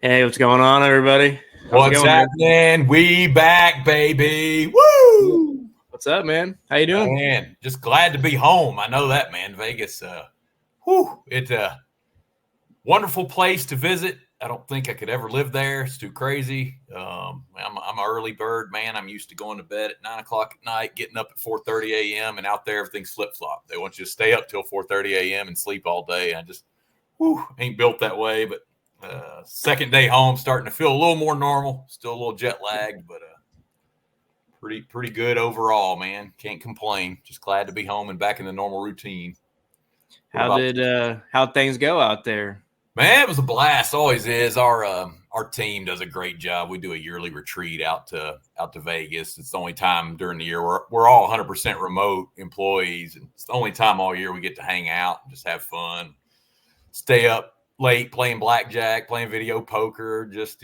Hey, what's going on, everybody? How's it What's going, happening? We back, baby. man? Woo! What's up, man? How you doing? Man, just glad to be home. I know that, man. Vegas, it's a wonderful place to visit. I don't think I could ever live there. It's too crazy. I'm an early bird, man. I'm used to going to bed at 9 o'clock at night, getting up at 4:30 a.m. and out there everything's flip flop. They want you to stay up till 4:30 a.m. and sleep all day. I just, ain't built that way. But second day home, starting to feel a little more normal. Still a little jet lagged, but pretty good overall, man. Can't complain. Just glad to be home and back in the normal routine. How'd things go out there? Man, it was a blast. Always is. Our team does a great job. We do a yearly retreat out to Vegas. It's the only time during the year we're all 100% remote employees, and it's the only time all year we get to hang out and just have fun, stay up late playing blackjack, playing video poker, just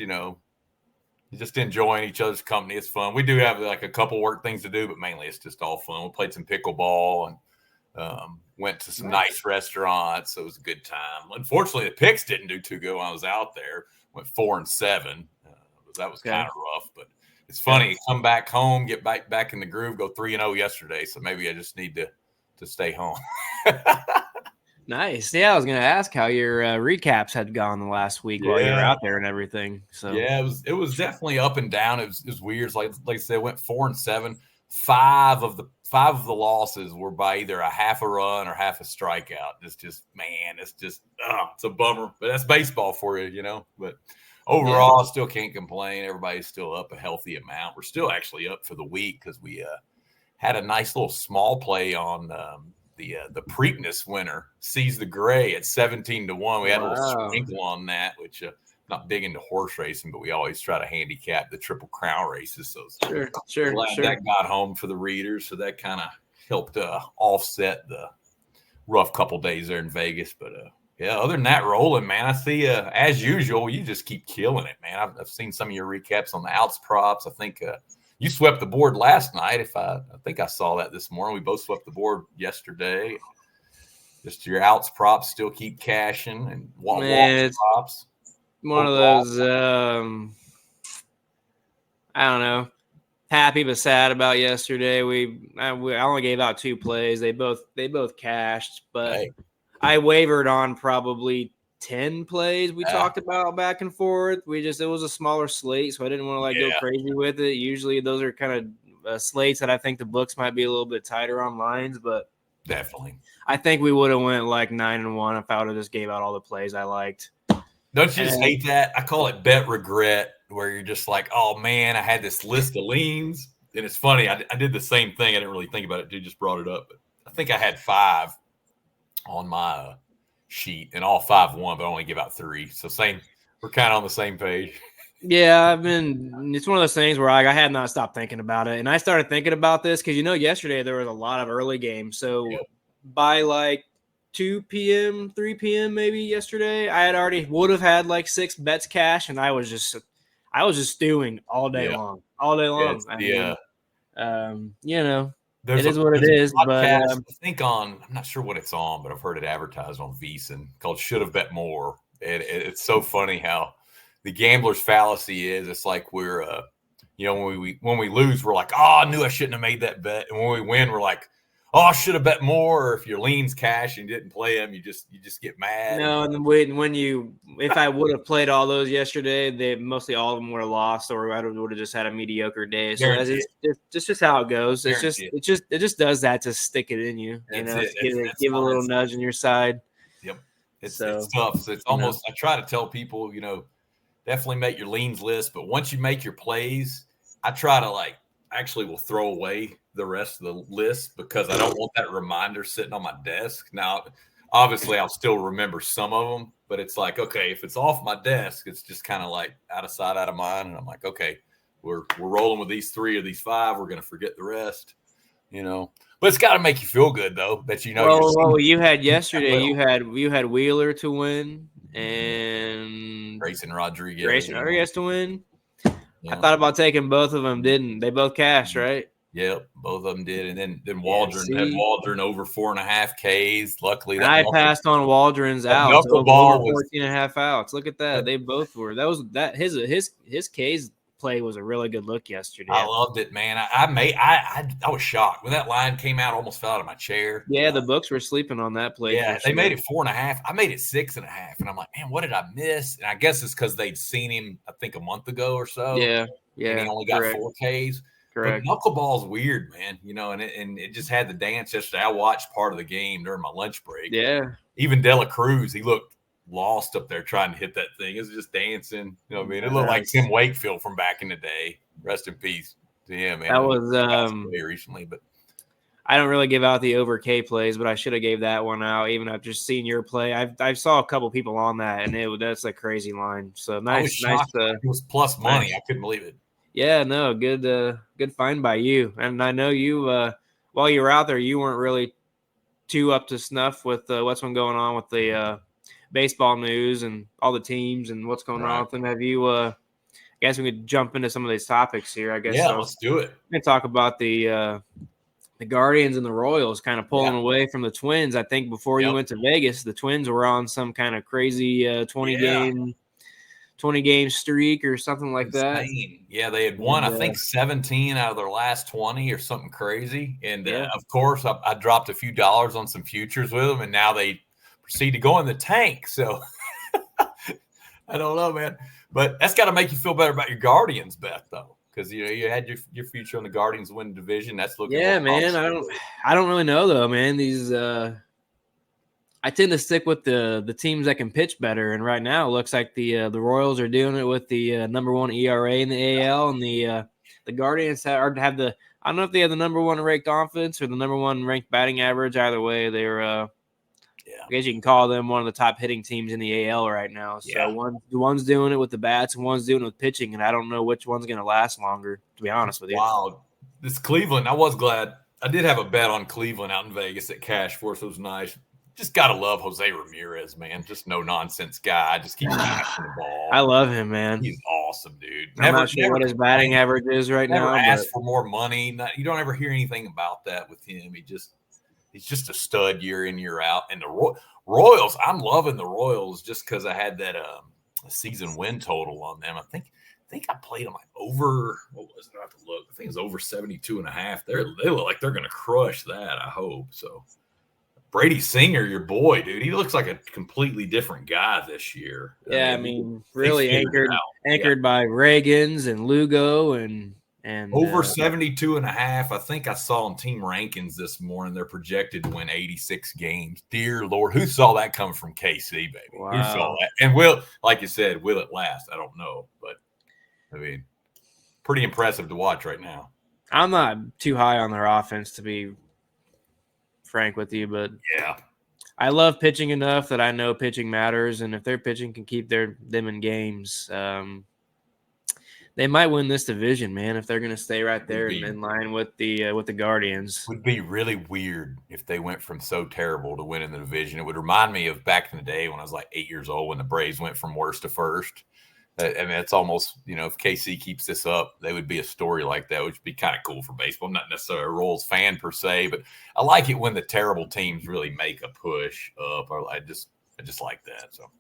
enjoying each other's company. It's fun. We do have like a couple work things to do, but mainly it's just all fun. We played some pickleball and went to some nice restaurants. So it was a good time. Unfortunately, the picks didn't do too good when I was out there. Went 4-7. That was kind of rough, but it's funny. Come back home, get back in the groove. Go 3-0 yesterday, so maybe I just need to stay home. Nice. Yeah, I was gonna ask how your recaps had gone the last week while you were out there and everything. So yeah, it was definitely up and down. It was weird. Like I said, went 4-7. Five of the losses were by either a half a run or half a strikeout. It's just it's a bummer. But that's baseball for you, But overall, I still can't complain. Everybody's still up a healthy amount. We're still actually up for the week because we had a nice little small play on the Preakness winner, Sees the Gray at 17-1. We had a little sprinkle on that, which not big into horse racing, but we always try to handicap the Triple Crown races. So sure. that got home for the readers. So that kind of helped offset the rough couple days there in Vegas. But yeah, other than that, rolling, man. I see, as usual, you just keep killing it, man. I've seen some of your recaps on the outs props. I think you swept the board last night. I think I saw that this morning. We both swept the board yesterday. Just your outs props still keep cashing and walks props. One of those, I don't know, happy but sad about yesterday. I only gave out 2 plays. They both cashed, but I wavered on probably 10 plays we talked about back and forth. It was a smaller slate, so I didn't want to go crazy with it. Usually those are kind of slates that I think the books might be a little bit tighter on lines, but definitely. I think we would have went like 9-1 if I would have just gave out all the plays I liked. Don't you just hate that? I call it bet regret, where you're just like, oh man, I had this list of leans. And it's funny, I did the same thing. I didn't really think about it. Dude just brought it up. But I think I had 5 on my sheet, and all 5 won, but I only give out 3. So we're kind of on the same page. Yeah, it's one of those things where I had not stopped thinking about it. And I started thinking about this because, yesterday there was a lot of early games. So by like 2 p.m., 3 p.m. maybe yesterday, I would have had like 6 bets cash, and I was just stewing all day long. It is what it is. But I think I'm not sure what it's on, but I've heard it advertised on VSiN called "Should Have Bet More." It's so funny how the gambler's fallacy is. It's like we're, when we lose, we're like, oh, I knew I shouldn't have made that bet, and when we win, we're like, oh, I should have bet more. Or if your leans cash and you didn't play them, you just get mad. No, and if I would have played all those yesterday, mostly all of them were lost, or I would have just had a mediocre day. So it's just how it goes. It just does that to stick it in you. Give a little nudge on your side. Yep, it's tough. So it's almost. I try to tell people, definitely make your leans list, but once you make your plays, I try to actually will throw away the rest of the list because I don't want that reminder sitting on my desk. Now, obviously, I'll still remember some of them, but it's like, okay, if it's off my desk, it's just kind of like out of sight, out of mind. And I'm like, okay, we're rolling with these 3 or these 5. We're going to forget the rest, But it's got to make you feel good, though, that Well, you had yesterday. You had Wheeler to win and Grayson Rodriguez to win. Yeah. I thought about taking both of them. Didn't they both cashed, right? Yep, both of them did, and then Waldron had Waldron over 4.5 Ks. Luckily, I passed on Waldron's outs over 14.5 outs. Look at that; they both were. His Ks play was a really good look yesterday. I loved it, man. I was shocked when that line came out. Almost fell out of my chair. Yeah, the books were sleeping on that play. Yeah, they made it 4.5. I made it 6.5, and I'm like, man, what did I miss? And I guess it's because they'd seen him, I think, a month ago or so. Yeah, and he only got 4 Ks. Correct. But knuckleball's weird, man. And it just had the dance yesterday. I watched part of the game during my lunch break. Yeah. Even Dela Cruz, he looked lost up there trying to hit that thing. It was just dancing. You know what I mean? It looked like Tim Wakefield from back in the day. Rest in peace to him, man. That was recently, but I don't really give out the over K plays, but I should have gave that one out even after seeing your play. I saw a couple people on that, and that's a crazy line. So nice. It was plus money. I couldn't believe it. Yeah, no, good find by you. And I know you, while you were out there, you weren't really too up to snuff with what's been going on with the baseball news and all the teams and what's going on with them. Have you? I guess we could jump into some of these topics here. I guess. Yeah, let's do it. We're gonna talk about the Guardians and the Royals kind of pulling away from the Twins. I think before you went to Vegas, the Twins were on some kind of crazy 20 game streak or something like that. Yeah, they had won, I think, 17 out of their last 20 or something crazy. And of course, I dropped a few dollars on some futures with them, and now they proceed to go in the tank. So I don't know, man. But that's got to make you feel better about your Guardians bet, though, because you had your future on the Guardians win the division. That's looking man. I don't really know though, man. These I tend to stick with the teams that can pitch better, and right now it looks like the Royals are doing it with the number 1 ERA in the AL, and the Guardians have the I don't know if they have the number 1 ranked offense or the number 1 ranked batting average. Either way, they're I guess you can call them one of the top hitting teams in the AL right now. So one's doing it with the bats and one's doing it with pitching, and I don't know which one's going to last longer, to be honest with you. Wow, this Cleveland, I was glad I did have a bet on Cleveland out in Vegas at Cash for us. It was nice. Just got to love Jose Ramirez, man. Just no nonsense guy. Just keep smashing the ball. I love him, man. He's awesome, dude. I'm not sure what his batting average is right now. Never asked for more money. You don't ever hear anything about that with him. He's just a stud year in, year out. And the Royals, I'm loving the Royals just because I had that season win total on them. I think I played them like over, what was it? I have to look. I think it's over 72.5. They look like they're going to crush that, I hope. So Brady Singer, your boy, dude, he looks like a completely different guy this year. Yeah, I mean really anchored by Reagans and Lugo and over 72.5. I think I saw in team rankings this morning they're projected to win 86 games. Dear Lord, who saw that coming from KC, baby? Wow. Who saw that? And like you said, will it last? I don't know, but I mean, pretty impressive to watch right now. I'm not too high on their offense, to be frank with you, but I love pitching enough that I know pitching matters, and if their pitching can keep them in games, they might win this division, man. If they're going to stay right there in line with the Guardians, would be really weird if they went from so terrible to winning the division. It would remind me of back in the day when I was like 8 years old when the Braves went from worst to first. I mean, it's almost, if KC keeps this up, they would be a story like that, which would be kind of cool for baseball. I'm not necessarily a Royals fan per se, but I like it when the terrible teams really make a push up. I just like that. So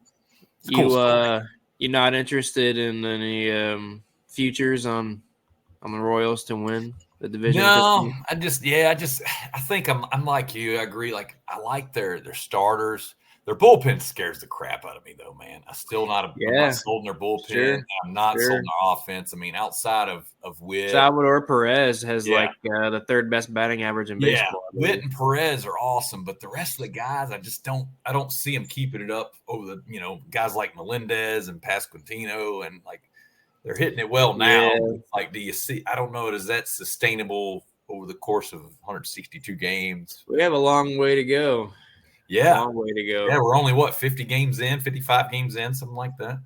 you're not interested in any futures on the Royals to win the division? No, I think I'm like you. I agree. Like I like their starters. Their bullpen scares the crap out of me, though, man. I'm not sold in their bullpen. Sure. I'm not sold in their offense. I mean, outside of Witt. Salvador Perez has the third best batting average in baseball. Witt and Perez are awesome, but the rest of the guys, I don't see them keeping it up over the, guys like Melendez and Pasquantino, and like they're hitting it well now. Yeah. Like, do you see? I don't know. Is that sustainable over the course of 162 games? We have a long way to go. Yeah. Long way to go. Yeah, we're only 50 games in, 55 games in, something like that.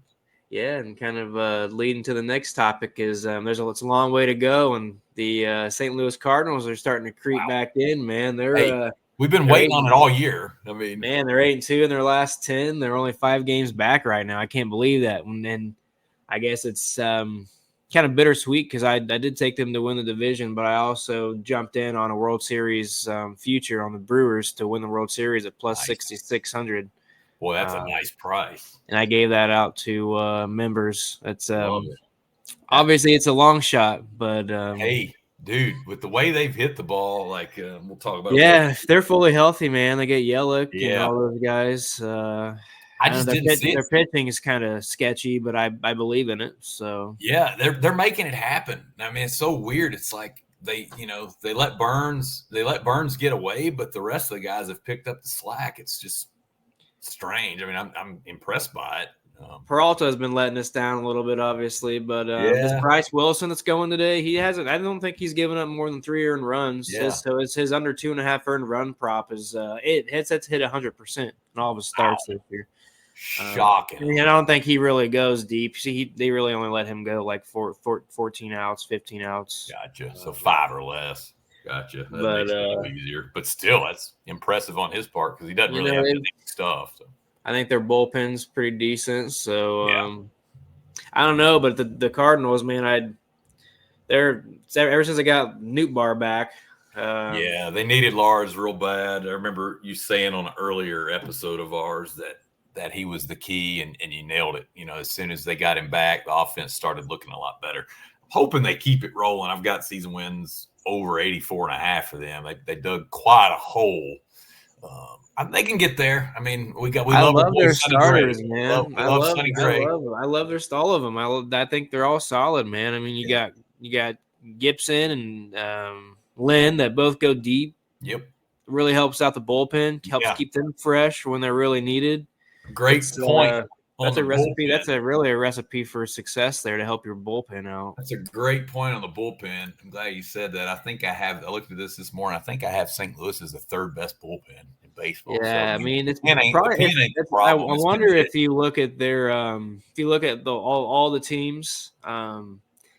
Yeah, and kind of leading to the next topic is it's a long way to go, and the St. Louis Cardinals are starting to creep back in, man. We've been waiting on it all year. I mean, man, they're 8-2 in their last 10. They're only 5 games back right now. I can't believe that. And I guess it's kind of bittersweet because I did take them to win the division, but I also jumped in on a World Series future on the Brewers to win the World Series at plus 6,600. Well, that's a nice price. And I gave that out to members. It's Love it. Obviously it's a long shot, but hey, dude, with the way they've hit the ball, like we'll talk about. Yeah, if they're fully healthy, man, they get Yelich and Yeah. all those guys. I just didn't see their pitching is kind of sketchy, but I believe in it. So yeah, they're making it happen. I mean, it's so weird. It's like they let Burns get away, but the rest of the guys have picked up the slack. It's just strange. I mean, I'm impressed by it. Peralta has been letting us down a little bit, obviously, but this Bryce Wilson that's going today, he hasn't. I don't think he's given up more than 3 earned runs. Yeah. So it's his under 2.5 earned run prop is it's hit 100% in all of his starts this year. Shocking. I don't think he really goes deep. See, they really only let him go like 14 outs, 15 outs. Gotcha. So 5 or less. Gotcha. That makes it a little easier. But still, that's impressive on his part because he doesn't really have any stuff. So. I think their bullpen's pretty decent. So I don't know, but the Cardinals, man, ever since I got Nootbaar back. They needed Lars real bad. I remember you saying on an earlier episode of ours that he was the key, and you nailed it. You know, as soon as they got him back, the offense started looking a lot better. I'm hoping they keep it rolling. I've got season wins over 84.5 for them. They dug quite a hole. They can get there. I mean, I love their starters, man. I love Sonny Gray. I love all of them. I think they're all solid, man. I mean, you got Gibson and Lynn that both go deep. Yep, really helps out the bullpen. Helps keep them fresh when they're really needed. Great point. That's a recipe. Bullpen. That's really a recipe for success there to help your bullpen out. That's a great point on the bullpen. I'm glad you said that. I looked at this morning. I think I have St. Louis as the 3rd best bullpen in baseball. Yeah, so, I mean, it's probably. I wonder if you look at their, if you look at all the teams,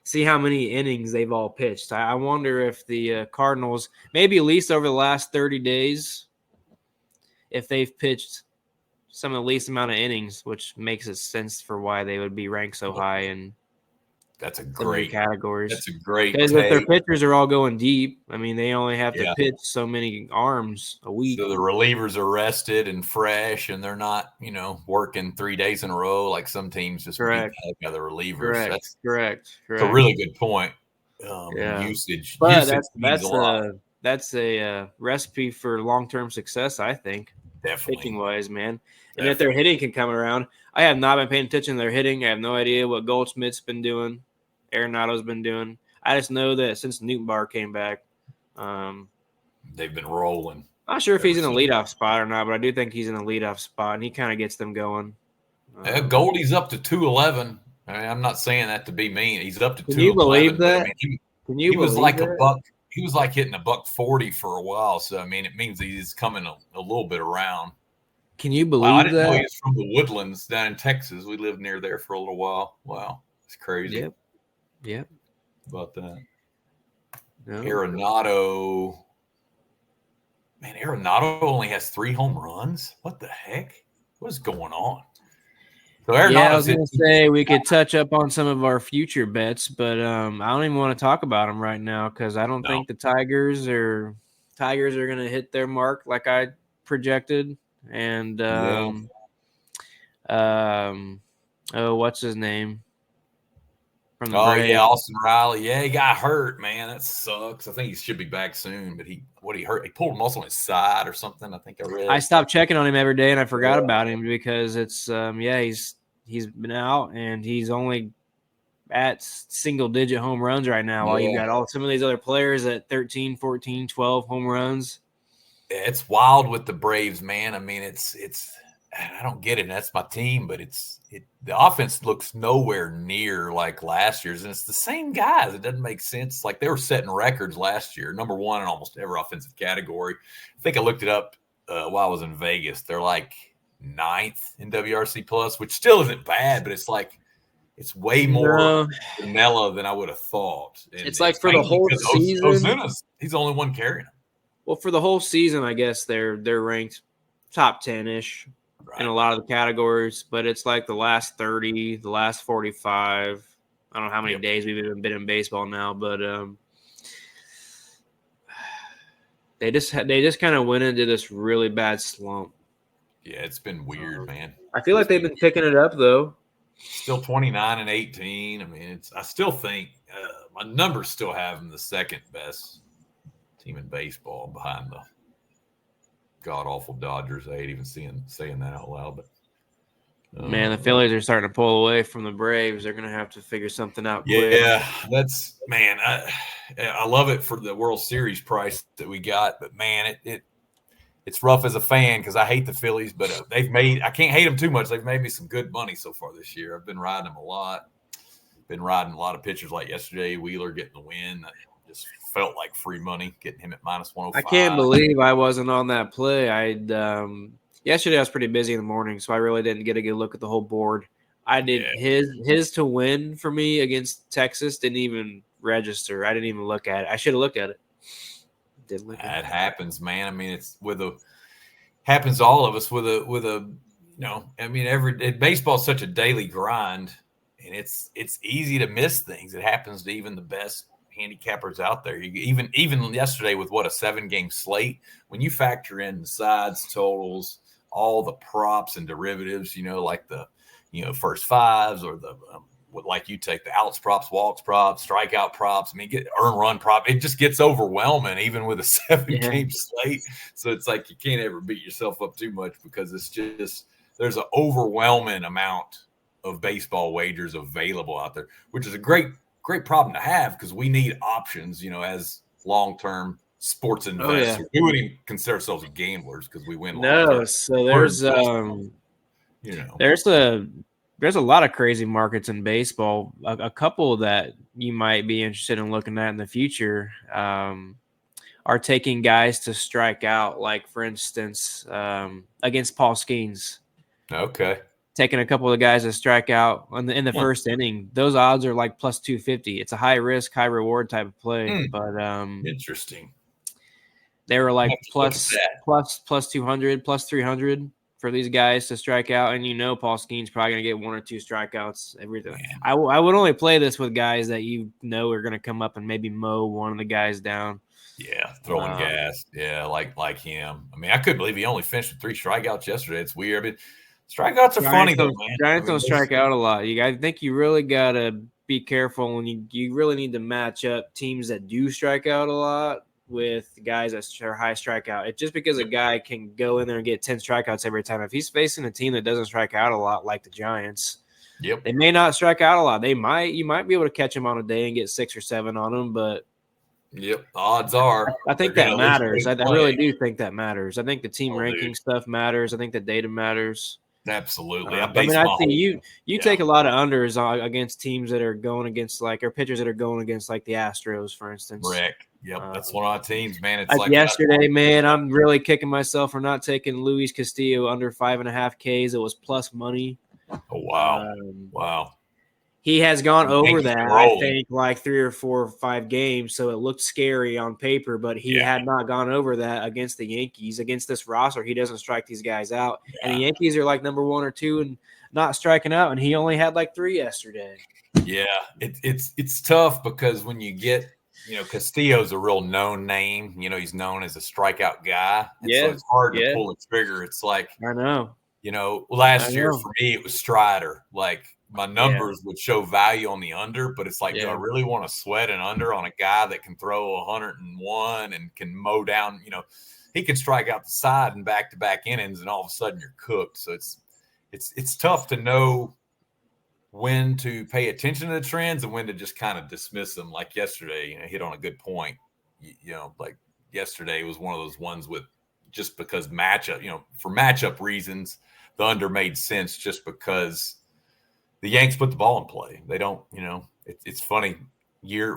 see how many innings they've all pitched. I wonder if the Cardinals, maybe at least over the last 30 days, if they've pitched some of the least amount of innings, which makes it sense for why they would be ranked so high in categories. That's a great because if their pitchers are all going deep, I mean, they only have to pitch so many arms a week. So the relievers are rested and fresh, and they're not, working 3 days in a row like some teams just beat the heck out of the relievers. Correct. It's a really good point. Usage. But that's a recipe for long-term success, I think. Definitely. Pitching-wise, man. And if their hitting can come around, I have not been paying attention to their hitting. I have no idea what Goldschmidt's been doing, Arenado's been doing. I just know that since Nootbaar came back, they've been rolling. Not sure if he's in a leadoff spot or not, but I do think he's in a leadoff spot, and he kind of gets them going. Goldie's up to 211. I mean, I'm not saying that to be mean. He's up to 211. Can you believe that? I mean, he was like a buck. He was like hitting $140 for a while. So, I mean, it means he's coming a little bit around. Can you believe I didn't that? know he was from the Woodlands down in Texas. We lived near there for a little while. Wow. It's crazy. Yep. About that. No. Arenado. Man, Arenado only has 3 home runs. What the heck? What is going on? So I was going to say we could touch up on some of our future bets, but I don't even want to talk about them right now because I don't think the Tigers are going to hit their mark like I projected. And what's his name? From the Braves. Austin Riley. Yeah, he got hurt, man. That sucks. I think he should be back soon, but he hurt? He pulled a muscle on his side or something. I think I read. I stopped checking on him every day, and I forgot about him because it's he's been out and he's only at single-digit home runs right now. While you've got some of these other players at 13, 14, 12 home runs. It's wild with the Braves, man. I mean, it's I don't get it. That's my team, but the offense looks nowhere near like last year's, and it's the same guys. It doesn't make sense. Like they were setting records last year, number 1 in almost every offensive category. I think I looked it up while I was in Vegas. They're like 9th in WRC plus, which still isn't bad, but it's like it's way more vanilla than I would have thought. And it's like for the whole season, Ozuna's, he's the only one carrying them. Well, for the whole season, I guess they're ranked top 10-ish in a lot of the categories, but it's like the last 30, the last 45, I don't know how many days we've even been in baseball now, but they just kind of went into this really bad slump. Yeah, it's been weird, man. I feel like they've been picking it up though. Still 29-18. I mean, I still think my numbers still have them the second best team in baseball behind the god awful Dodgers. I hate even saying that out loud, but man, the Phillies are starting to pull away from the Braves. They're gonna have to figure something out quick. Yeah, that's man. I love it for the World Series price that we got, but man, it's rough as a fan because I hate the Phillies, but I can't hate them too much. They've made me some good money so far this year. I've been riding them a lot. Been riding a lot of pitchers like yesterday, Wheeler getting the win. That just felt like free money, getting him at -105. I can't believe I wasn't on that play. Yesterday I was pretty busy in the morning, so I really didn't get a good look at the whole board. I did his to win for me against Texas didn't even register. I didn't even look at it. I should have looked at it. It happens, man. I mean, happens to all of us with a I mean, baseball's such a daily grind, and it's easy to miss things. It happens to even the best handicappers out there. Even yesterday with a 7-game slate, when you factor in the sides, totals, all the props and derivatives, like the first fives or the like you take the outs props, walks props, strikeout props. I mean, get earn run prop. It just gets overwhelming even with a 7-game slate. So it's like you can't ever beat yourself up too much because it's just there's an overwhelming amount of baseball wagers available out there, which is a great problem to have because we need options, as long-term sports investors. We wouldn't even consider ourselves gamblers because we win. No, so there's a lot of crazy markets in baseball. A couple that you might be interested in looking at in the future are taking guys to strike out, like, for instance, against Paul Skeens. Okay. Taking a couple of guys to strike out in the first inning. Those odds are like plus 250. It's a high risk, high reward type of play. But interesting. They were like plus 200, plus 300 for these guys to strike out, and Paul Skeen's probably gonna get 1 or 2 strikeouts every time. I would only play this with guys that are gonna come up and maybe mow one of the guys down. Yeah, throwing gas. Yeah, like him. I mean, I couldn't believe he only finished with 3 strikeouts yesterday. It's weird. I mean, strikeouts are funny though, man. Giants don't strike out a lot. I think you really gotta be careful, and you really need to match up teams that do strike out a lot with guys that are high strikeout. It's just because a guy can go in there and get 10 strikeouts every time. If he's facing a team that doesn't strike out a lot, like the Giants, they may not strike out a lot. You might be able to catch him on a day and get 6 or 7 on him, but odds are. I think that matters. I really do think that matters. I think the team ranking stuff matters. I think the data matters. Absolutely. I think you take a lot of unders against teams that are going against or pitchers that are going against the Astros, for instance. Correct. Yep, that's one of our teams, man. It's yesterday, man. I'm really kicking myself for not taking Luis Castillo under 5.5 Ks. It was plus money. Oh wow! Wow. He has gone over that, I think, like 3 or 4 or 5 games, so it looked scary on paper, but he had not gone over that against the Yankees. Against this roster, he doesn't strike these guys out. Yeah. And the Yankees are like number 1 or 2 and not striking out, and he only had like 3 yesterday. Yeah, it's tough because when you get, Castillo's a real known name. He's known as a strikeout guy. So it's hard to pull the trigger. It's like, I know. Last year for me, it was Strider. Like, my numbers would show value on the under, but it's like, do I really want to sweat an under on a guy that can throw 101 and can mow down, he can strike out the side in back-to-back innings and all of a sudden you're cooked. So it's tough to know when to pay attention to the trends and when to just kind of dismiss them. Like yesterday, hit on a good point. Like yesterday was one of those ones with just because matchup, for matchup reasons, the under made sense just because the Yanks put the ball in play. They don't, it's funny.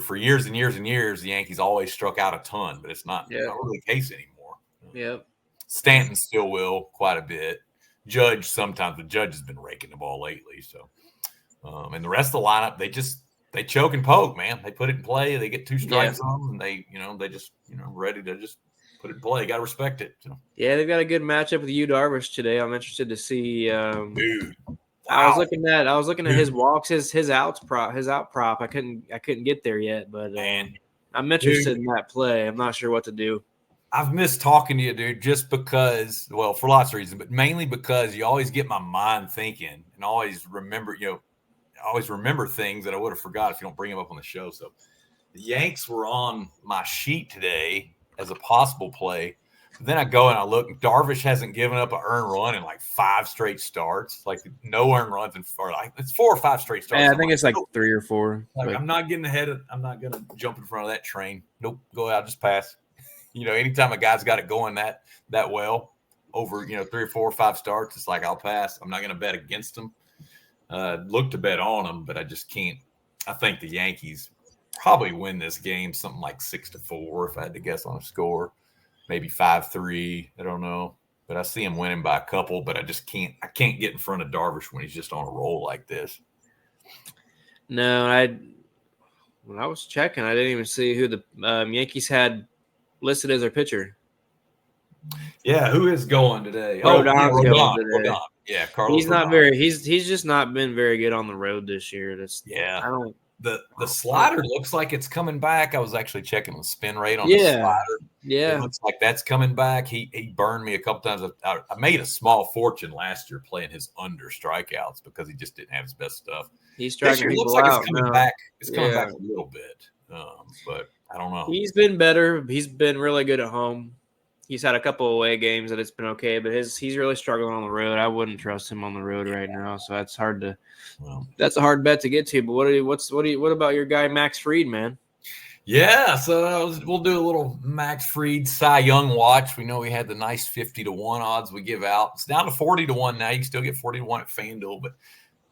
For years and years and years, the Yankees always struck out a ton, but it's not really the case anymore. Yep. Stanton still will quite a bit. Judge sometimes, but Judge has been raking the ball lately. So, and the rest of the lineup, they choke and poke, man. They put it in play. They get 2 strikes on them, and they just, ready to just put it in play. Got to respect it. So. Yeah, they've got a good matchup with Yu Darvish today. I'm interested to see. Dude. Wow. I was looking at his walks, his out prop. I couldn't get there yet, but I'm interested in that play. I'm not sure what to do. I've missed talking to you, dude, just because, well, for lots of reasons, but mainly because you always get my mind thinking and always remember, things that I would have forgot if you don't bring them up on the show. So the Yanks were on my sheet today as a possible play. But then I go and I look, and Darvish hasn't given up an earned run in like 5 straight starts, like no earned runs it's 4 or 5 straight starts. Yeah, I think it's like 3 or 4. Like, I'm not getting ahead I'm not going to jump in front of that train. Nope, go out, just pass. Anytime a guy's got it going that well over, 3 or 4 or 5 starts, it's like, I'll pass. I'm not going to bet against him. Look to bet on him, but I just can't. I think the Yankees probably win this game something like 6-4 if I had to guess on a score, maybe 5-3. I don't know, but I see him winning by a couple. But I just can't. I can't get in front of Darvish when he's just on a roll like this. No, when I was checking, I didn't even see who the Yankees had listed as their pitcher. Yeah, who is going today? Rodon. Yeah, Carlos. He's not Rodon. He's just not been very good on the road this year. The slider looks like it's coming back. I was actually checking the spin rate on the slider. Yeah, it looks like that's coming back. He burned me a couple times. I made a small fortune last year playing his under strikeouts because he just didn't have his best stuff. He's striking people looks like out. It's coming back. It's coming back a little bit, but I don't know. He's been better. He's been really good at home. He's had a couple away games that it's been okay, but he's really struggling on the road. I wouldn't trust him on the road right now, so that's hard to. Well, that's a hard bet to get to. But what about your guy Max Fried, man? Yeah, so we'll do a little Max Fried Cy Young watch. We know we had the nice 50-1 odds we give out. It's down to 40-1 now. You can still get 40-1 at FanDuel, but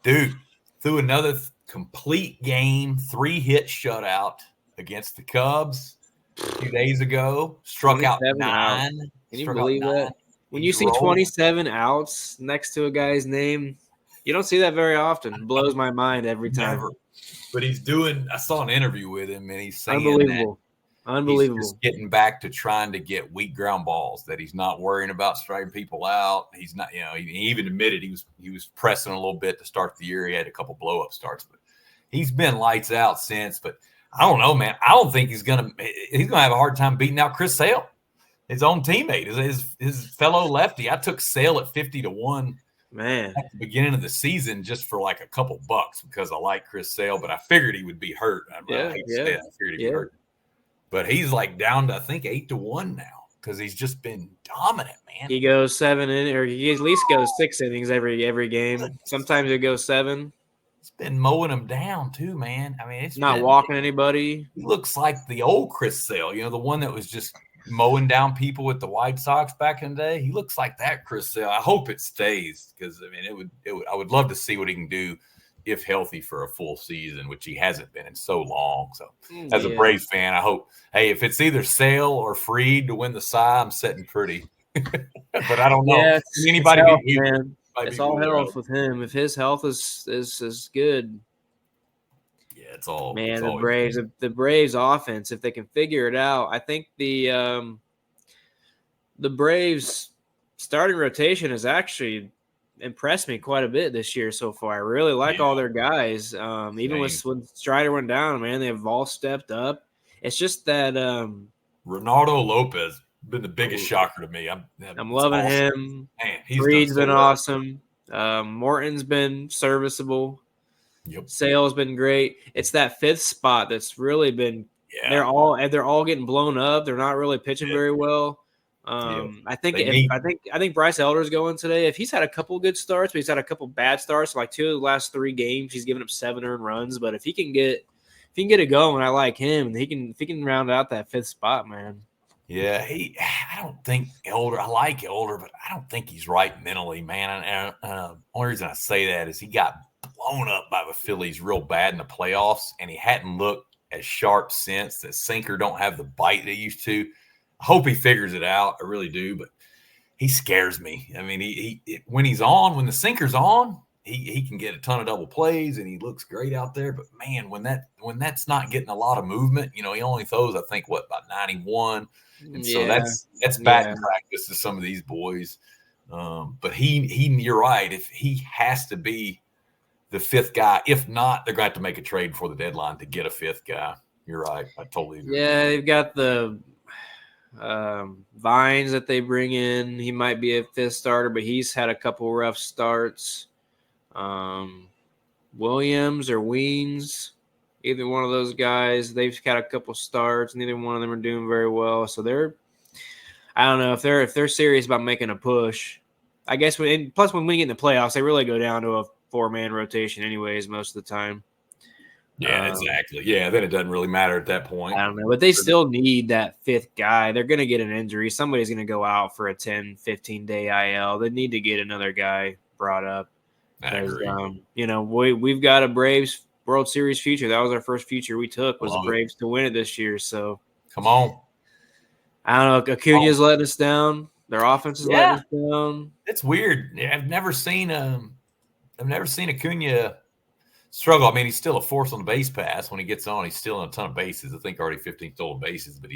dude, threw another complete game, 3-hit shutout against the Cubs. A few days ago, struck out 9. Can you believe that? When you see 27 outs next to a guy's name, you don't see that very often. It blows my mind every time. Never. But he's doing – I saw an interview with him, and he's saying Unbelievable. He's just getting back to trying to get weak ground balls, that he's not worrying about striking people out. He's not – he even admitted he was pressing a little bit to start the year. He had a couple blow-up starts, but he's been lights out since. But I don't know, man. I don't think he's gonna have a hard time beating out Chris Sale, his own teammate, his fellow lefty. I took Sale at 50-1, man, at the beginning of the season just for like a couple bucks because I like Chris Sale, but I figured he would be hurt. I figured he'd be hurt, but he's like down to I think 8-1 now because he's just been dominant, man. He goes 7 or he at least goes 6 innings every game. Sometimes it goes 7. He's been mowing them down too, man. I mean, it's not walking anybody. He looks like the old Chris Sale, the one that was just mowing down people with the White Sox back in the day. He looks like that Chris Sale. I hope it stays because I mean, I would love to see what he can do if healthy for a full season, which he hasn't been in so long. So, as a Braves fan, I hope. Hey, if it's either Sale or Fried to win the Cy, I'm sitting pretty. But I don't know. Yeah, anybody it's health, man. It's all health with him. If his health is good, yeah, it's all man. It's the Braves offense, if they can figure it out, I think the Braves starting rotation has actually impressed me quite a bit this year so far. I really like all their guys. Even when Strider went down, man, they've all stepped up. It's just that Ronaldo Lopez been the biggest shocker to me. I'm loving him. Man, Fried's been awesome. Morton's been serviceable. Yep. Sale's been great. It's that 5th spot that's really been. Yeah. They're all getting blown up. They're not really pitching very well. I think Bryce Elder's going today. If he's had a couple good starts, but he's had a couple bad starts, like 2 of the last 3 games, he's given up 7 earned runs. But if he can get it going, I like him. If he can round out that 5th spot, man. Yeah, I don't think Elder. I like Elder, but I don't think he's right mentally, man. And only reason I say that is he got blown up by the Phillies real bad in the playoffs, and he hadn't looked as sharp since. The sinker don't have the bite they used to. I hope he figures it out. I really do, but he scares me. I mean, when the sinker's on, he can get a ton of double plays, and he looks great out there. But man, when that's not getting a lot of movement, he only throws, I think, about 91. And so that's batting practice to some of these boys. But you're right. If he has to be the fifth guy. If not, they're going to have to make a trade before the deadline to get a fifth guy. You're right. I totally agree. Yeah, they've got the Vines that they bring in. He might be a fifth starter, but he's had a couple rough starts. Williams or Weens, either one of those guys, they've got a couple starts. Neither one of them are doing very well. So I don't know if they're serious about making a push. I guess plus when we get in the playoffs, they really go down to a 4-man rotation anyways most of the time. Yeah, exactly. Yeah, then it doesn't really matter at that point. I don't know, but they still need that fifth guy. They're going to get an injury. Somebody's going to go out for a 10, 15-day IL. They need to get another guy brought up. I agree. We've got a Braves World Series future. That was our first future we took, was the Braves to win it this year. So come on. I don't know. Acuna's letting us down. Their offense is letting us down. It's weird. I've never seen Acuna struggle. I mean, he's still a force on the base pass. When he gets on, he's still in a ton of bases. I think already 15 stolen bases, but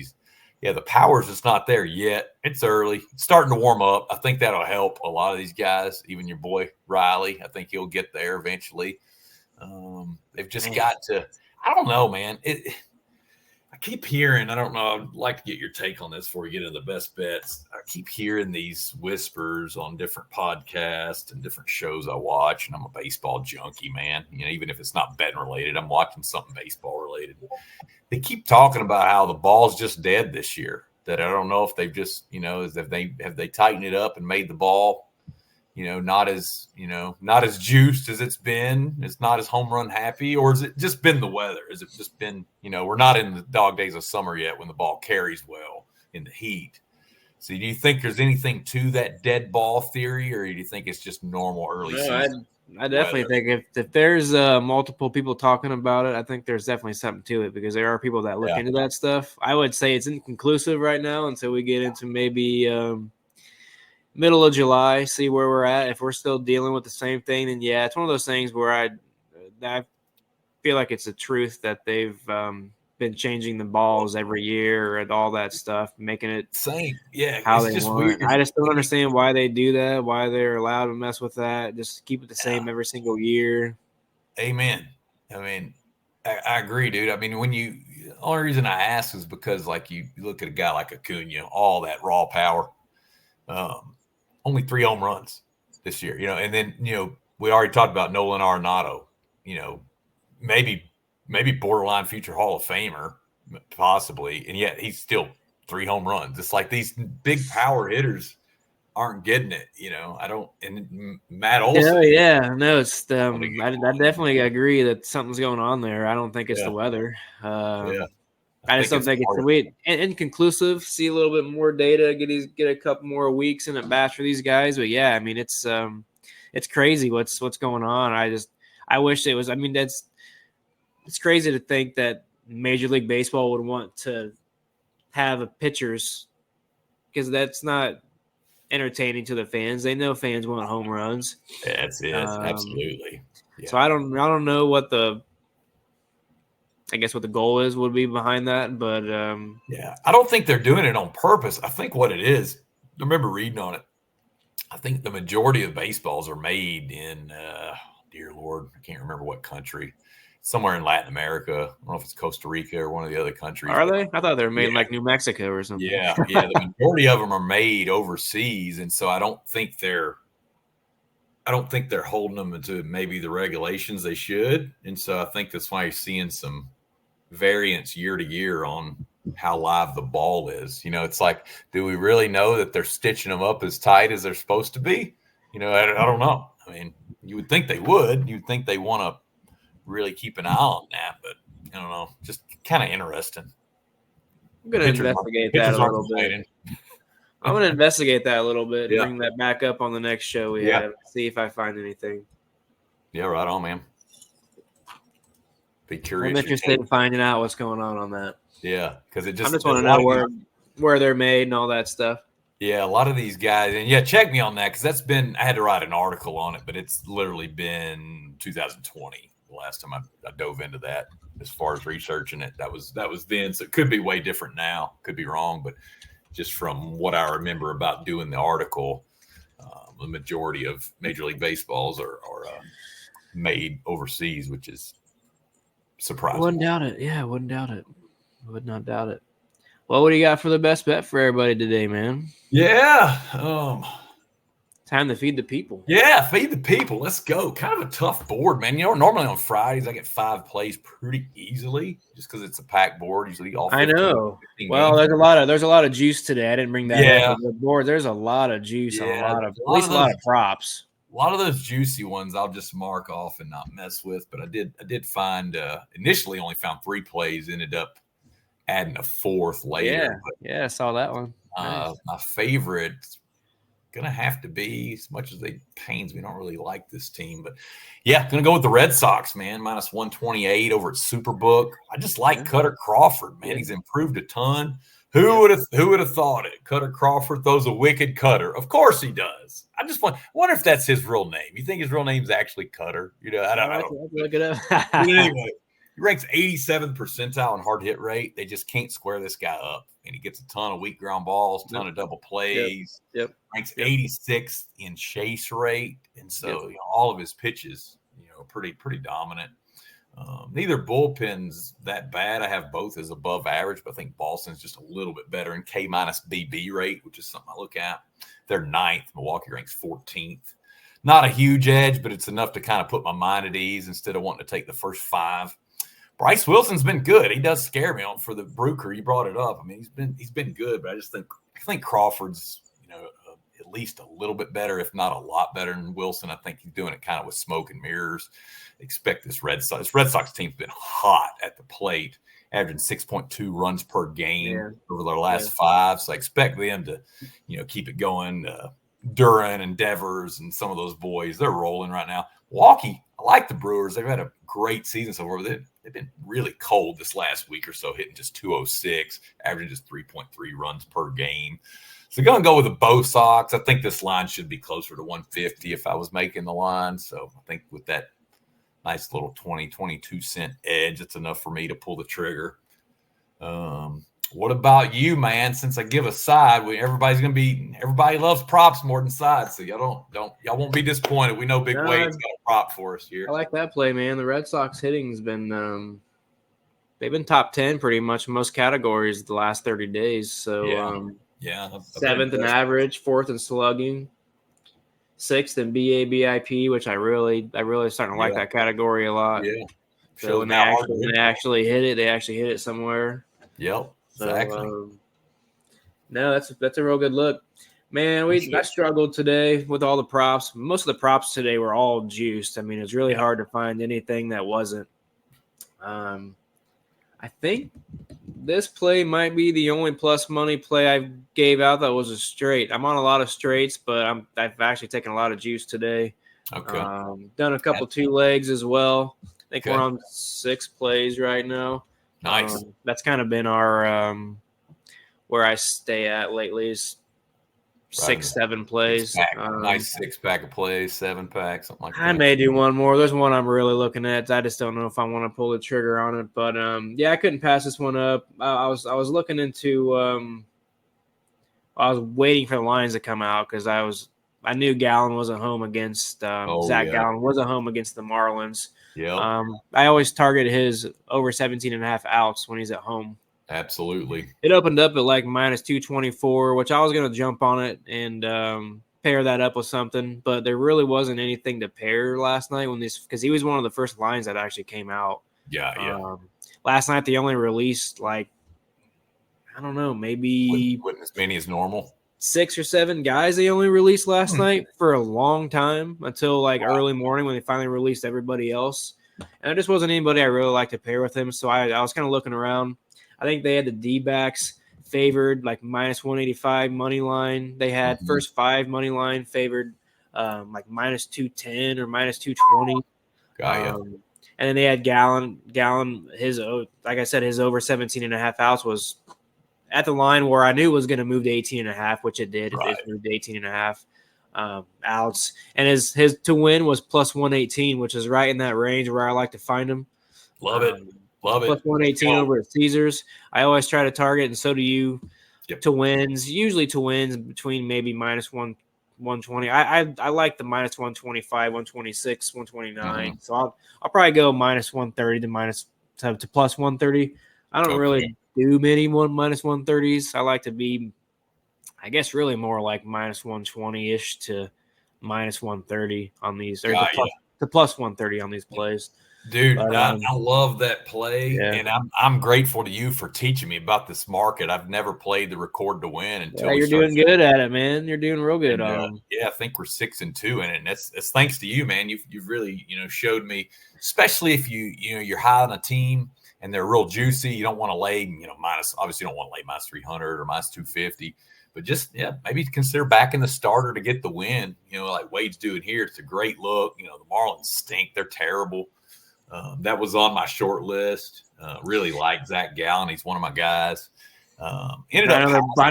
the power's just not there yet. It's early. It's starting to warm up. I think that'll help a lot of these guys, even your boy Riley. I think he'll get there eventually. They've just got to – I don't know, man. I keep hearing – I don't know. I'd like to get your take on this before we get into the best bets. I keep hearing these whispers on different podcasts and different shows I watch, and I'm a baseball junkie, man. Even if it's not betting related, I'm watching something baseball related. They keep talking about how the ball's just dead this year. That I don't know if they've just, have they tightened it up and made the ball, not as juiced as it's been. It's not as home run happy, or has it just been the weather? Has it just been, we're not in the dog days of summer yet when the ball carries well in the heat. So do you think there's anything to that dead ball theory, or do you think it's just normal early season? I definitely think if there's multiple people talking about it, I think there's definitely something to it, because there are people that look into that stuff. I would say it's inconclusive right now until we get into maybe middle of July, see where we're at. If we're still dealing with the same thing, then it's one of those things where I feel like it's a truth that they've been changing the balls every year and all that stuff, making it same. How they want. Weird. I just don't understand why they do that, why they're allowed to mess with that. Just keep it the same every single year. Amen. I mean, I agree, dude. I mean, the only reason I ask is because, like, you look at a guy like Acuna, all that raw power, only 3 home runs this year, and then, we already talked about Nolan Arenado, maybe borderline future Hall of Famer, possibly, and yet he's still 3 home runs. It's like these big power hitters aren't getting it, I don't. And Matt Olson, it's I definitely agree that something's going on there. I don't think it's the weather. I just don't think it's inconclusive. See a little bit more data, get a couple more weeks in at bats for these guys. But I mean, it's crazy what's going on. I wish it was. I mean, it's crazy to think that Major League Baseball would want to have a pitchers, because that's not entertaining to the fans. They know fans want home runs. That's it. Absolutely. Yeah. So I don't know what the goal would be behind that, but I don't think they're doing it on purpose. I think what it is, I remember reading on it, I think the majority of baseballs are made in dear Lord, I can't remember what country. Somewhere in Latin America. I don't know if it's Costa Rica or one of the other countries. Are they? I thought they were made in like New Mexico or something. Yeah. The majority of them are made overseas, and so I don't think they're holding them to maybe the regulations they should. And so I think that's why you're seeing some variance year to year on how live the ball is. It's like, do we really know that they're stitching them up as tight as they're supposed to be? I don't know. I mean, you would think they would. You'd think they want to really keep an eye on that, but I don't know. Just kind of interesting. I'm going to investigate that a little bit. I'm going to investigate that a little bit and bring that back up on the next show we have. See if I find anything. Yeah, right on, man. Be curious. I'm interested in finding out what's going on that. Yeah, because I just want to know where they're made and all that stuff. Yeah, a lot of these guys, and check me on that, because I had to write an article on it, but it's literally been 2020. The last time I dove into that, as far as researching it, that was then. So it could be way different now. Could be wrong, but just from what I remember about doing the article, the majority of Major League Baseballs are made overseas, which is surprising. Wouldn't doubt it. Yeah, wouldn't doubt it. Would not doubt it. Well, what do you got for the best bet for everybody today, man? Yeah. Time to feed the people. Yeah, feed the people. Let's go. Kind of a tough board, man. Normally on Fridays I get 5 plays pretty easily just because it's a packed board. Usually all 15, I know. 15 well, games. there's a lot of juice today. I didn't bring that Yeah. up. The board, there's a lot of juice on Yeah, at least a lot of props. A lot of those juicy ones I'll just mark off and not mess with. But I did find initially only found 3 plays, ended up adding a 4th later. Yeah, I saw that one. Nice. My favorite gonna have to be, as much as they pains me, don't really like this team, but yeah, gonna go with the Red Sox, man. Minus 128 over at Superbook. I just like Cutter Crawford, man. He's improved a ton. Who would have thought it? Cutter Crawford throws a wicked cutter. Of course he does. I just wonder if that's his real name. You think his real name's actually Cutter? I don't look it up. But anyway, he ranks 87th percentile in hard hit rate. They just can't square this guy up. And he gets a ton of weak ground balls, ton of double plays. Yep. Ranks 86th in chase rate. And so all of his pitches, pretty dominant. Neither bullpen's that bad. I have both as above average, but I think Boston's just a little bit better in K- BB rate, which is something I look at. They're 9th. Milwaukee ranks 14th. Not a huge edge, but it's enough to kind of put my mind at ease instead of wanting to take the first 5. Bryce Wilson's been good. He does scare me for the Brooker. You brought it up. I mean, he's been good, but I think Crawford's at least a little bit better, if not a lot better than Wilson. I think he's doing it kind of with smoke and mirrors. Expect this Red Sox team's been hot at the plate, averaging 6.2 runs per game over their last 5. So I expect them to, keep it going. Duran and Devers and some of those boys, they're rolling right now. Milwaukee, I like the Brewers. They've had a great season so far. They've been really cold this last week or so, hitting just 206, averaging just 3.3 runs per game. So going to go with the Bo Sox. I think this line should be closer to 150 if I was making the line. So I think with that nice little 22 cent edge, it's enough for me to pull the trigger. What about you, man? Since I give a side, everybody loves props more than sides. So y'all won't be disappointed. We know Big Wade's got a prop for us here. I like that play, man. The Red Sox hitting's been they've been top 10 pretty much in most categories the last 30 days. So 7th in average, 4th in slugging, 6th in BABIP, which I really starting to like that category a lot. Yeah. So when they actually hit it somewhere. Yep. Exactly. So, no, that's a real good look, man. I struggled today with all the props. Most of the props today were all juiced. I mean, it's really hard to find anything that wasn't. I think this play might be the only plus money play I gave out that was a straight. I'm on a lot of straights, but I've actually taken a lot of juice today. Okay. Done a couple 2 legs as well. I think we're on 6 plays right now. Nice. That's kind of been our where I stay at lately is 6, 7 plays. Nice 6-pack of plays, 7-pack, something like that. I may do one more. There's one I'm really looking at. I just don't know if I want to pull the trigger on it. But I couldn't pass this one up. I was looking into I was waiting for the lines to come out because I knew Gallen wasn't home against Zach Gallen wasn't home against the Marlins. Yeah. I always target his over 17.5 outs when he's at home. Absolutely. It opened up at like minus 224, which I was going to jump on it and pair that up with something, but there really wasn't anything to pair last night because he was one of the first lines that actually came out. Yeah. Last night they only released I don't know, maybe wasn't as many as normal. 6 or 7 guys they only released last night for a long time until early morning when they finally released everybody else. And there just wasn't anybody I really liked to pair with him. So I was kind of looking around. I think they had the D-backs favored minus 185 money line. They had first 5 money line favored minus 210 or minus 220. And then they had Gallen, his, like I said, his over 17.5 outs was at the line where I knew it was going to move to 18.5, which it did. Right. It moved to 18.5 outs. And his to win was plus 118, which is right in that range where I like to find him. Love it. Plus 118 over at Caesars. I always try to target, and so do you, to wins. Usually to wins between maybe minus 1 120. I like the minus 125, 126, 129. So I'll probably go minus 130 to plus 130. I don't really do many minus 130s. I like to be, I guess, really more like minus 120-ish to minus 130 on these, or to plus 130 on these plays. Dude, but, I love that play, and I'm grateful to you for teaching me about this market. I've never played the record to win until you're doing good at it, man. You're doing real good. And, I think we're 6-2 in it, and it's thanks to you, man. You've really showed me, especially if you're high on a team and they're real juicy. You don't want to lay minus. Obviously, you don't want to lay minus 300 or minus 250. But just, maybe consider backing the starter to get the win. Like Wade's doing here. It's a great look. The Marlins stink. They're terrible. That was on my short list. Really like Zach Gallen. He's one of my guys. I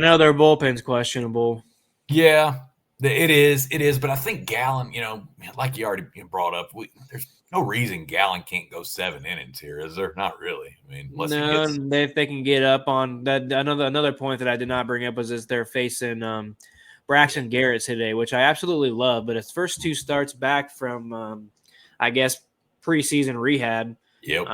know their bullpen's questionable. Yeah, it is. But I think Gallen, like you already brought up, there's no reason Gallen can't go 7 innings here, is there? Not really. I mean, if they can get up on that. Another point that I did not bring up was they're facing Braxton Garrett today, which I absolutely love. But his first 2 starts back from, I guess, preseason rehab. Yep.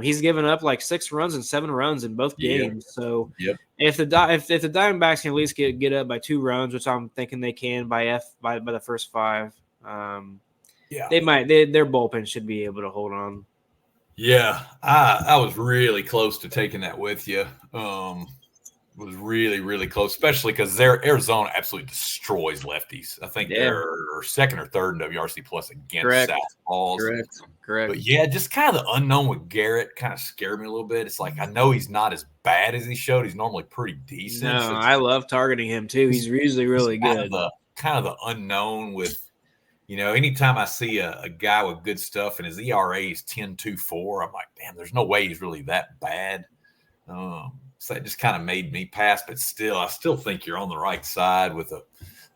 He's given up like 6 runs and 7 runs in both games. So if the Diamondbacks can at least get up by 2 runs, which I'm thinking they can by the first 5, they might. Their bullpen should be able to hold on. Yeah, I was really close to taking that with you. Was really, really close, especially because Arizona absolutely destroys lefties. I think they're second or third in WRC plus against southpaws. Correct. But just kind of the unknown with Garrett kind of scared me a little bit. It's like I know he's not as bad as he showed. He's normally pretty decent. No, I love targeting him too. He's usually really good. Kind of the unknown with, anytime I see a guy with good stuff and his ERA is 10.24, I'm like, damn, there's no way he's really that bad. So that just kind of made me pass, but I still think you're on the right side with a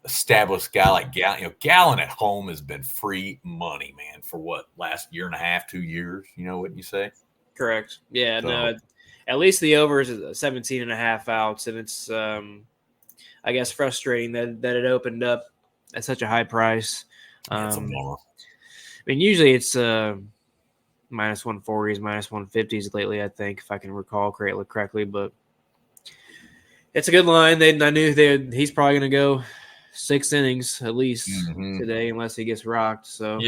established guy like Gallen. Gallen at home has been free money, man, for last year and a half, 2 years. Wouldn't you say? Correct. Yeah, no, at least the over is 17 and a half outs, and it's, I guess, frustrating that it opened up at such a high price. It's a bummer. I mean, usually it's minus 140s, minus 150s lately, I think, if I can recall correctly. But it's a good line. I knew he's probably going to go 6 innings at least today, unless he gets rocked. So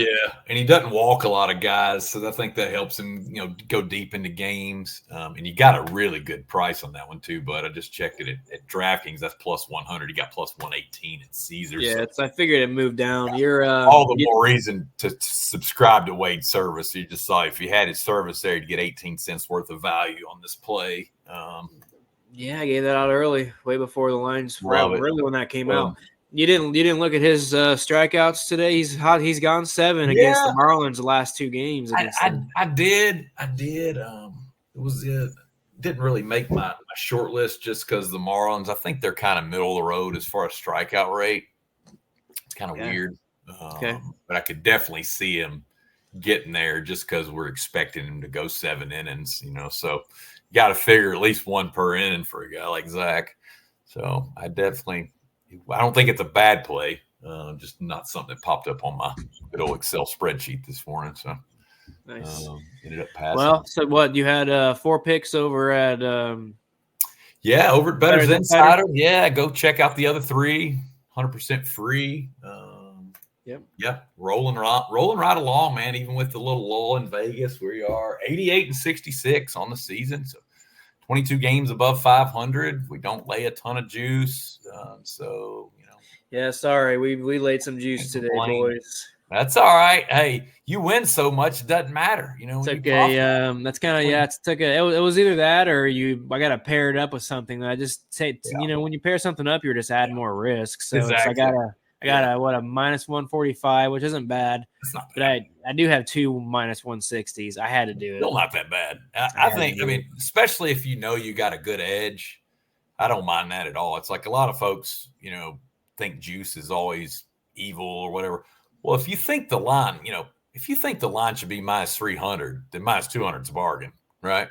and he doesn't walk a lot of guys, so I think that helps him, go deep into games. And you got a really good price on that one too. But I just checked it at DraftKings. That's plus 100. You got plus 118 at Caesars. Yeah, I figured it moved down. You're all the more reason to subscribe to Wade's service. You just saw if you had his service there, you'd get 18 cents worth of value on this play. I gave that out early, way before the lines, really when that came out. You didn't look at his strikeouts today. He's gone 7 against the Marlins the last 2 games. I did. Didn't really make my short list just because the Marlins. I think they're kind of middle of the road as far as strikeout rate. It's kind of weird. But I could definitely see him getting there just because we're expecting him to go 7 innings. So you got to figure at least 1 per inning for a guy like Zach. So I don't think it's a bad play, just not something that popped up on my good old Excel spreadsheet this morning. So nice. Ended up passing. Well, so what, you had 4 picks over at over at Bettor's Insider. Yeah, go check out the other 3, 100% free. Yep. Rolling right along, man. Even with the little lull in Vegas, we are 88-66 on the season. So 22 games above 500. We don't lay a ton of juice. Yeah, sorry. We laid some juice today, boys. That's all right. Hey, you win so much, it doesn't matter. It's okay. That's kind of, it was either that or I got to pair it up with something. I just say, when you pair something up, you're just adding more risk. So exactly. I got a minus 145, which isn't bad. It's not bad. But I do have 2 minus 160s. I had to do it. Still not that bad. I think, especially if you got a good edge, I don't mind that at all. It's like a lot of folks, think juice is always evil or whatever. Well, if you think the line, should be minus 300, then minus 200 is a bargain, right?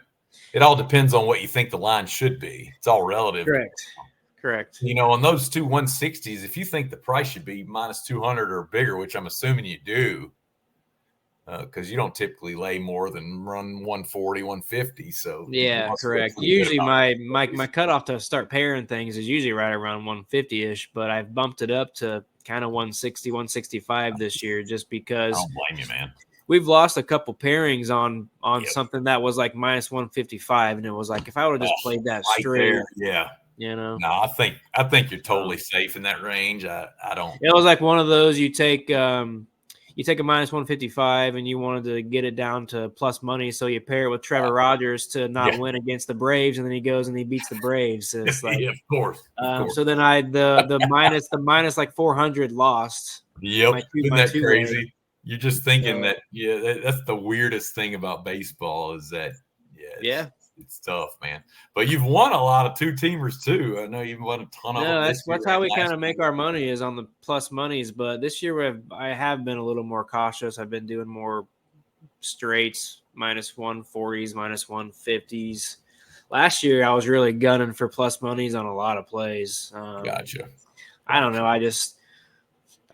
It all depends on what you think the line should be. It's all relative. Correct. On those two 160s, if you think the price should be minus 200 or bigger, which I'm assuming you do, because you don't typically lay more than run 140, 150. So yeah, correct. Usually my cutoff to start pairing things is usually right around 150-ish, but I've bumped it up to kind of 160, 165 this year just because I don't blame you, man. We've lost a couple pairings on something that was like minus 155, and it was like if I would have just played that right straight, there, yeah. No, I think you're totally safe in that range. I don't. It was like one of those you take a minus 155 and you wanted to get it down to plus money, so you pair it with Trevor Rogers to not win against the Braves, and then he goes and he beats the Braves. So it's like, of course. So then the minus like 400 lost. Yep, isn't that crazy? You're just thinking that's the weirdest thing about baseball is that it's tough, man. But you've won a lot of two-teamers too. I know you've won a ton of them. That's how we kind of make our money is on the plus monies. But this year I have been a little more cautious. I've been doing more straights, minus 140s, minus 150s. Last year I was really gunning for plus monies on a lot of plays. Gotcha. I don't know. I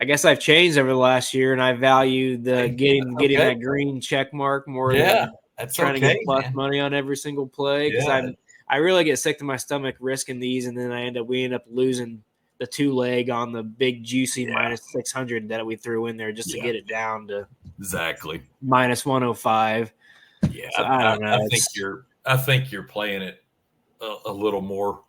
guess I've changed over the last year, and I value the getting that green check mark more than trying to get plus money on every single play, because I really get sick to my stomach risking these, and then we end up losing the 2-leg on the big juicy minus 600 that we threw in there just to get it down to minus 105. Yeah, so I don't know. I think you're playing it a little more,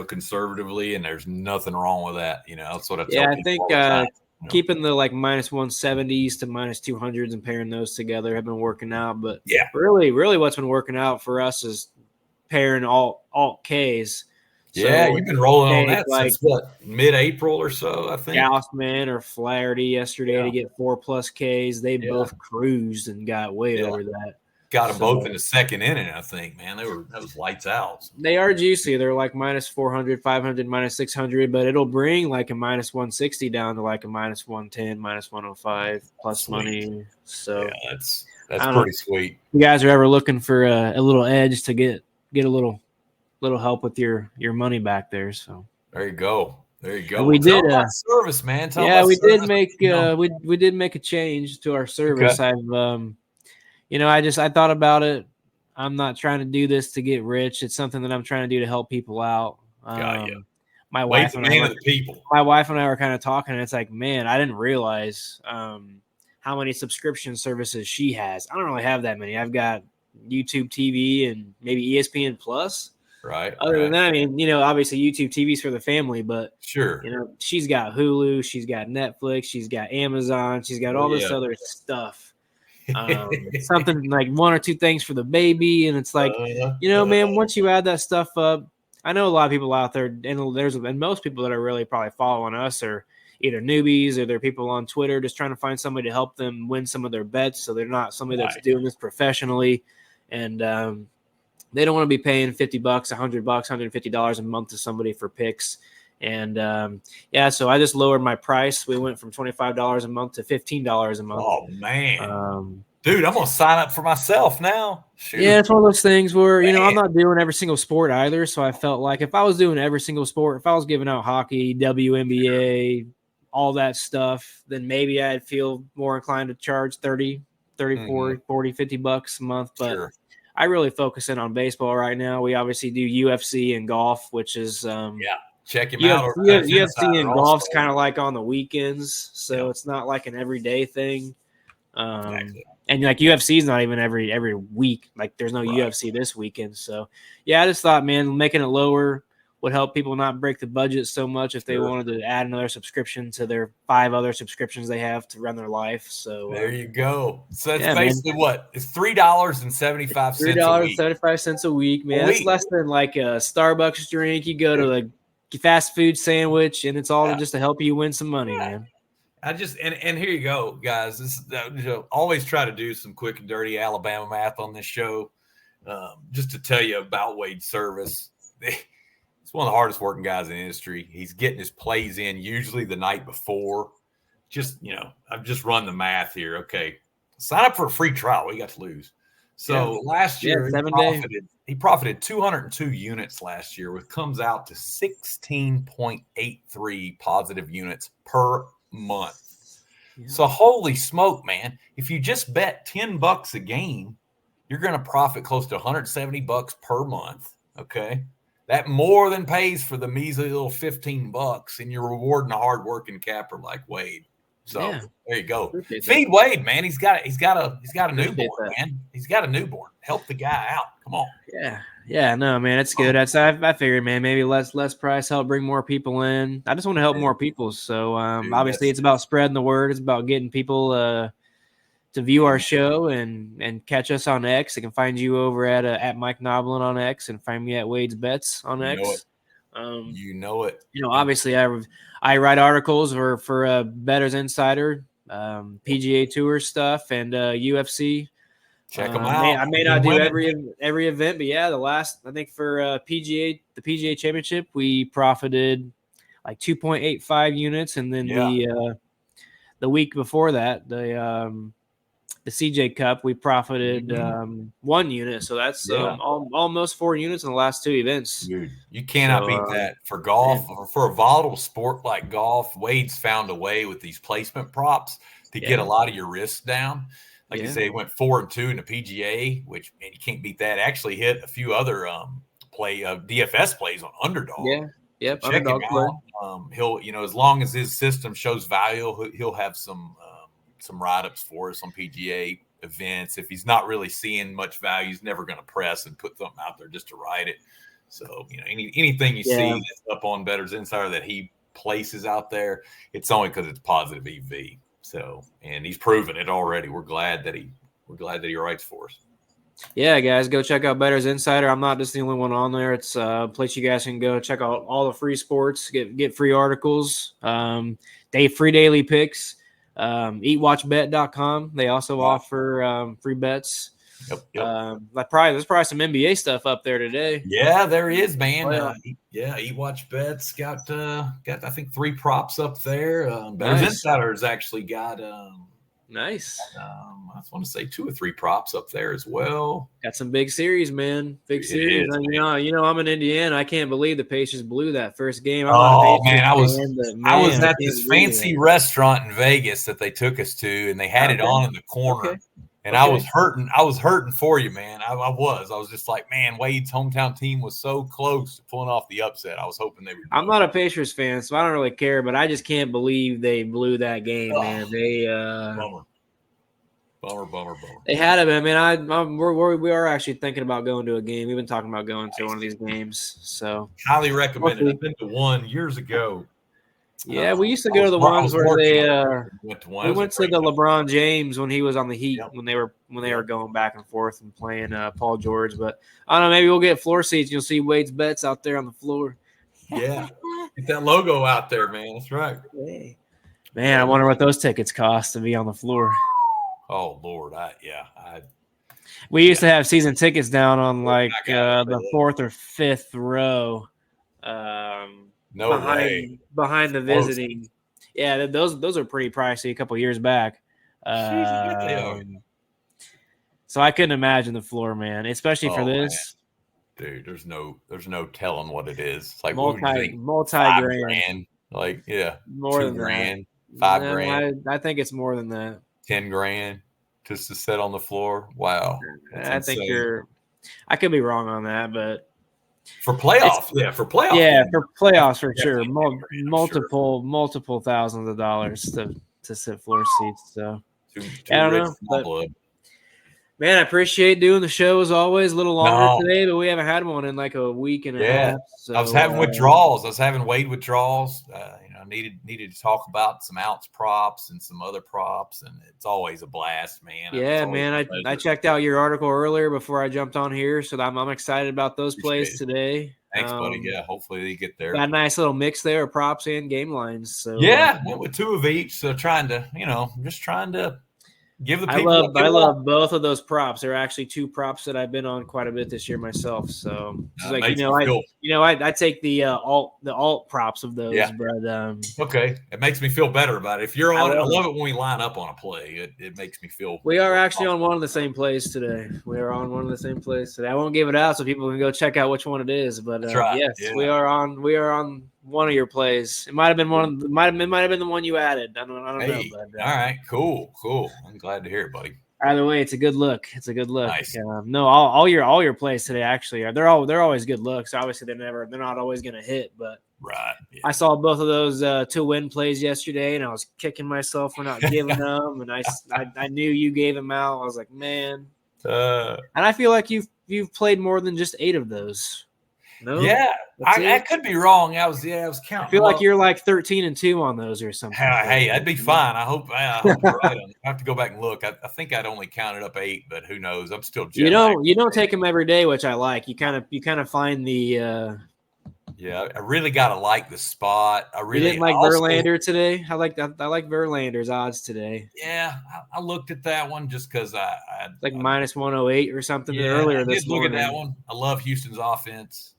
conservatively, and there's nothing wrong with that. That's what I tell people. I think keeping the like minus 170s to minus 200s and pairing those together have been working out. But really what's been working out for us is pairing alt Ks. So you've been rolling on that since what, mid-April or so, I think. Gausman or Flaherty yesterday to get 4+ Ks. They both cruised and got way over that. Got them both in the second inning, I think, man. That was lights out. They are juicy. They're like minus 400, 500, minus 600, but it'll bring like a minus 160 down to like a minus 110, minus 105 plus money. So that's pretty sweet. You guys are ever looking for a little edge to get a little help with your money back there. So there you go. And we did service, man. We did make a change to our service. Okay. I thought about it. I'm not trying to do this to get rich. It's something that I'm trying to do to help people out. My wife and I were kind of talking, and it's like, man, I didn't realize how many subscription services she has. I don't really have that many. I've got YouTube TV and maybe ESPN Plus. Right. Other than that, I mean, obviously YouTube TV's for the family, but sure, she's got Hulu, she's got Netflix, she's got Amazon, she's got all this other stuff. Something like 1 or 2 things for the baby, and it's like, man, once you add that stuff up, I know a lot of people out there, and most people that are really probably following us are either newbies or they're people on Twitter just trying to find somebody to help them win some of their bets, so they're not somebody that's doing this professionally, and they don't want to be paying $50, $100, $150 a month to somebody for picks. And so I just lowered my price. We went from $25 a month to $15 a month. Oh man, dude, I'm gonna sign up for myself now. Shoot. Yeah, it's one of those things where I'm not doing every single sport either. So I felt like if I was doing every single sport, if I was giving out hockey, WNBA, all that stuff, then maybe I'd feel more inclined to charge 30, 40, $50 a month. But I really focus in on baseball right now. We obviously do UFC and golf, which is check him out. UFC and golf's kind of like on the weekends, so it's not like an everyday thing. And like UFC is not even every week. Like there's no UFC this weekend. So I just thought, man, making it lower would help people not break the budget so much if they wanted to add another subscription to their 5 other subscriptions they have to run their life. So there you go. So it's basically what? It's $3.75. $3.75 a week, man. That's less than like a Starbucks drink. You go to a fast food sandwich, and it's all just to help you win some money, man. And here you go, guys. This always try to do some quick and dirty Alabama math on this show, just to tell you about Wade Service. He's one of the hardest working guys in the industry. He's getting his plays in usually the night before. I've just run the math here. Okay, sign up for a free trial. What you got to lose? So last year, 7 days. He profited 202 units last year, which comes out to 16.83 positive units per month. Yeah. So holy smoke, man. If you just bet $10 a game, you're going to profit close to $170 per month. Okay. That more than pays for the measly little $15, and you're rewarding a hardworking capper like Wade. So there you go. Feed Wade, man. He's got a newborn, man. He's got a newborn. Help the guy out. Come on. Yeah. No, man, it's good. I figured, man, maybe less price help bring more people in. I just want to help more people. So obviously, it's about spreading the word. It's about getting people to view our show and catch us on X. They can find you over at Mike Noblin on X and find me at Wade's Bets on X. You know it. Obviously, I write articles for Bettors Insider, PGA Tour stuff, and UFC. Check them out. I may not do every event, but yeah, I think for the PGA Championship, we profited like 2.85 units, and then the week before that, the CJ Cup, we profited 1 unit. So that's almost 4 units in the last 2 events. Dude, you cannot beat that. For golf, or for a volatile sport like golf, Wade's found a way with these placement props to get a lot of your risks down. Like you say, he went 4-2 in the PGA, which, man, you can't beat that. Actually hit a few other DFS plays on Underdog. Yeah. Check him out. He'll, as long as his system shows value, he'll have some write-ups for us on PGA events. If he's not really seeing much value, he's never going to press and put something out there just to write it. So, anything you see that's up on Bettors Insider that he places out there, it's only because it's positive EV. So, and he's proven it already. We're glad that he writes for us. Yeah, guys, go check out Bettors Insider. I'm not just the only one on there. It's a place you guys can go check out all the free sports, get free articles, free daily picks. Eatwatchbet.com. They also offer free bets. Yep. There's probably some NBA stuff up there today. Yeah, there is, man. Eatwatchbet's got I think 3 props up there. Bettors Insider's actually got nice. I just want to say 2 or 3 props up there as well. Got some big series, man. Big series. I'm in Indiana. I can't believe the Pacers blew that first game. I was at this fancy restaurant in Vegas that they took us to, and they had it on in the corner. Okay. And I was hurting for you, man. I was just like, man, Wade's hometown team was so close to pulling off the upset. I was hoping they would. I'm not a Pacers fan, so I don't really care, but I just can't believe they blew that game, man. They Bummer. They had it, man. We are actually thinking about going to a game. We've been talking about going to one of these games. So highly recommend it. I've been to one years ago. Yeah, we used to go to the ones where we went to the LeBron James when he was on the Heat when they were going back and forth and playing Paul George. But I don't know, maybe we'll get floor seats. You'll see Wade's Bets out there on the floor. Yeah, get that logo out there, man. That's right. Hey. Man, I wonder what those tickets cost to be on the floor. Oh Lord, we used to have season tickets down on like the 4th or 5th row. Behind the visiting. Yeah, those are pretty pricey a couple years back. So I couldn't imagine the floor, man, especially for this. Man. Dude, there's no telling what it is. It's like multi grand. Like, more than grand, that. $5 grand. I think it's more than that. 10 grand just to sit on the floor. Wow. I think I could be wrong on that, but for playoffs, for playoffs. Yeah, for playoffs for sure. Multiple thousands of dollars to sit floor seats. So I don't know. But, man, I appreciate doing the show as always. A little longer today, but we haven't had one in like a week and a half. So, I was having withdrawals. I was having Wade withdrawals. Needed to talk about some ounce props and some other props, and it's always a blast, man. Yeah, man. I checked out your article earlier before I jumped on here, so I'm excited about those plays today. Thanks, buddy. Yeah, hopefully they get there. Got a nice little mix there of props and game lines. So went with 2 of each. So trying to Give the I people. love both of those props. They're actually two props that I've been on quite a bit this year myself. So it's like I take the alt props of those. Yeah. But okay, it makes me feel better about it. If you're on, I love it when we line up on a play. It makes me feel. We are actually on one of the same plays today. We are on one of the same plays today. I won't give it out so people can go check out which one it is. But right. yes, yeah. we are on one of your plays. It might have been it might have been the one you added. I don't know. But, all right, cool. I'm glad to hear it, buddy. Either way, it's a good look. It's a good look. Nice. No, all your plays today actually are they're always good looks. Obviously, they're not always going to hit, but right. Yeah. I saw both of those 2-win plays yesterday, and I was kicking myself for not giving them. And I knew you gave them out. I was like, man. And I feel like you've played more than just 8 of those. No, yeah, I could be wrong. I was counting. I feel like you're like 13-2 on those or something. Hey, that'd be fine. I hope you're right. I have to go back and look. I think I'd only counted up 8, but who knows? I'm still. You don't take them every day, which I like. You kind of find the. Yeah, I really gotta like the spot. You didn't like Verlander today. I like Verlander's odds today. Yeah, I looked at that one just because I like minus 108 or something earlier this morning. Look at that one. I love Houston's offense.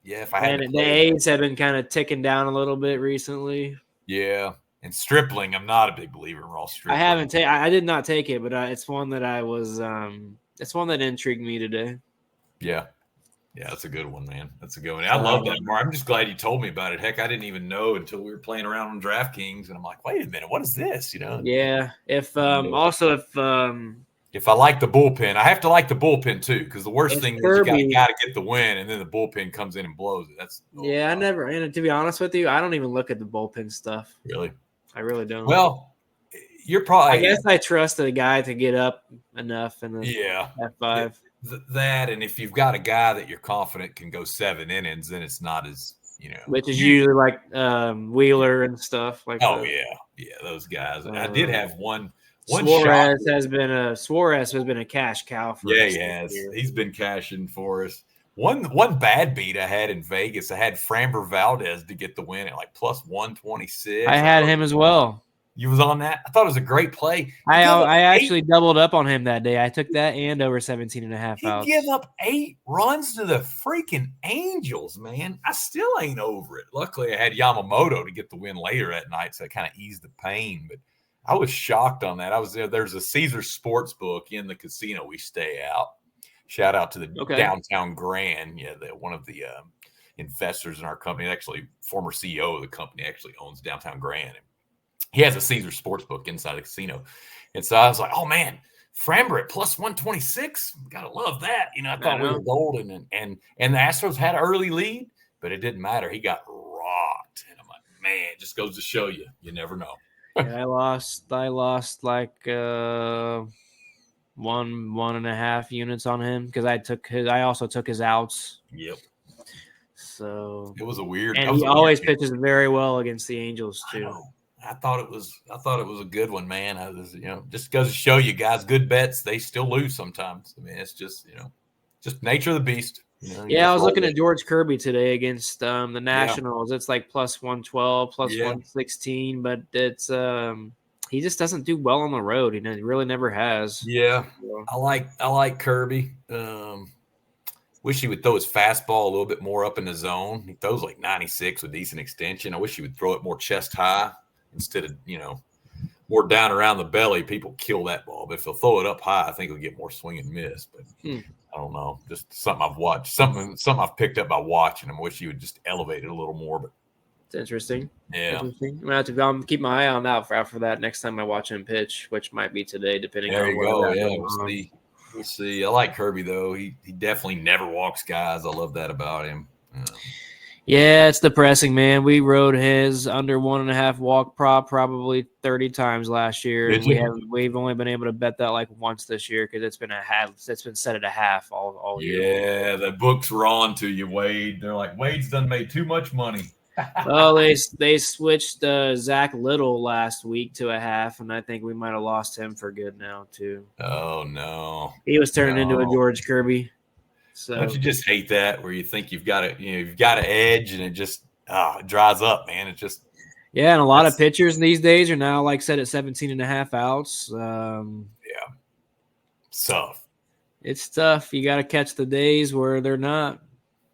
If I had the A's have been kind of ticking down a little bit recently. Yeah, and Stripling, I'm not a big believer in Ross Stripling. I did not take it, but it's one that I was. It's one that intrigued me today. Yeah, that's a good one, man. That's a good one. I love that, Mark. I'm just glad you told me about it. Heck, I didn't even know until we were playing around on DraftKings, and I'm like, wait a minute, what is this? Yeah. If I like the bullpen, I have to like the bullpen too, because the worst thing is you got to get the win, and then the bullpen comes in and blows it. I never. And to be honest with you, I don't even look at the bullpen stuff. Really, I really don't. Well, you're probably. I guess I trust the guy to get up enough in the F5. That, and if you've got a guy that you're confident can go 7 innings, then it's not as which is usually like Wheeler and stuff like. Oh yeah, those guys. I did have one. Suarez has been a cash cow for us. Yeah, he has. He's been cashing for us. One bad beat I had in Vegas. I had Framber Valdez to get the win at like plus 126. I had him as well. You was on that? I thought it was a great play. I actually doubled up on him that day. I took that and over 17.5 outs. He gave up 8 runs to the freaking Angels, man. I still ain't over it. Luckily, I had Yamamoto to get the win later that night, so it kind of eased the pain. But I was shocked on that. I was there. There's a Caesar Sportsbook in the casino we stay out. Shout out to the Downtown Grand. Yeah, one of the investors in our company, actually former CEO of the company, actually owns Downtown Grand. He has a Caesar Sportsbook inside the casino. And so I was like, oh, man, Framber at plus 126. Gotta love that. I thought we were golden. And the Astros had an early lead, but it didn't matter. He got rocked. And I'm like, man, it just goes to show you never know. I lost like 1.5 units on him because I also took his outs. Yep. So it was a weird. And he always pitches very well against the Angels too. I thought it was a good one, man. Just goes to show you guys, good bets, they still lose sometimes. I mean, it's just just nature of the beast. I was looking at George Kirby today against the Nationals. It's like plus 112, plus 116, but it's he just doesn't do well on the road. He really never has. Yeah, I like Kirby. Wish he would throw his fastball a little bit more up in the zone. He throws like 96 with decent extension. I wish he would throw it more chest high instead of more down around the belly. People kill that ball, but if he'll throw it up high, I think he'll get more swing and miss. But I don't know, just something I've watched, something I've picked up by watching him. I wish he would just elevate it a little more. But it's interesting. Yeah, I'm gonna have to keep my eye on that for that next time I watch him pitch, which might be today, depending on. There you go. Yeah, we'll see. I like Kirby though. He definitely never walks guys. I love that about him. Yeah, it's depressing, man. We rode his under 1.5 walk prop probably 30 times last year. We've only been able to bet that like once this year because it's been set at a half all year. Yeah, the books were on to you, Wade. They're like, Wade's done made too much money. Well, they switched Zach Little last week to a half, and I think we might have lost him for good now too. Oh no, he was turning into a George Kirby. So don't you just hate that where you think you've got an edge and it just it dries up, man. It just Yeah, and a lot of pitchers these days are now like set at 17.5 outs. Tough. It's tough. You got to catch the days where they're not.